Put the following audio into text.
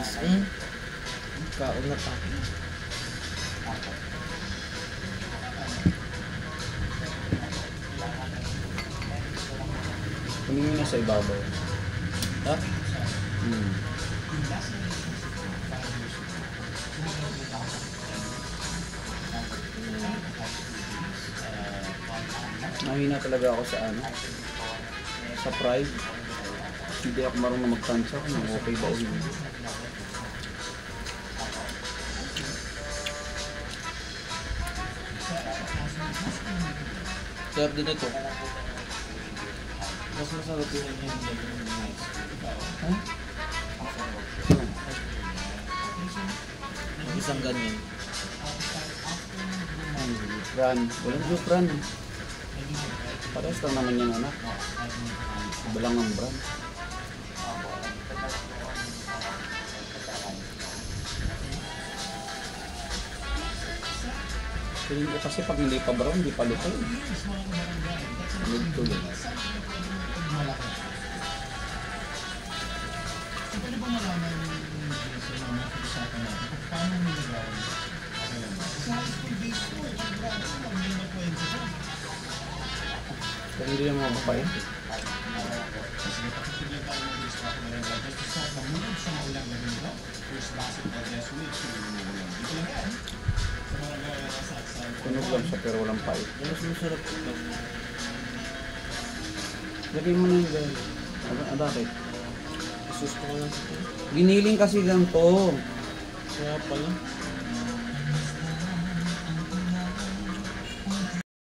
Kaon na pa. Tumingin na sa ibabaw. Ha? Mahina talaga ako sa ano, sa pride. Hindi ako marunong magtansya kung okay ba o hindi. Sarap din ito. Mas masarap yun yung Huh? isang ganyan. Run. Walang joke run. Parehas lang naman yung anak. Iba lang ang brand. Feeling ko kasi pag hindi pa brown, hindi pa lutay. Tuloy. Pwede ba malaman sa mga usapan natin kung paano nilagawan sa high school base ko, pag grabe ko, may magkwento siya. Pero hindi naman mapapait. Kasi nakakipigil tayo ng base ko na rin just to start namunod sa maulang gabi nito. First basketball this week, so dito lang yan. Sa mga nasa Tunog lang siya pero walang pait. Mas masarap ito. Lagay mo na yung gano'n. Bakit? Isus ko lang ito. Giniling kasi ganito. Kaya pala.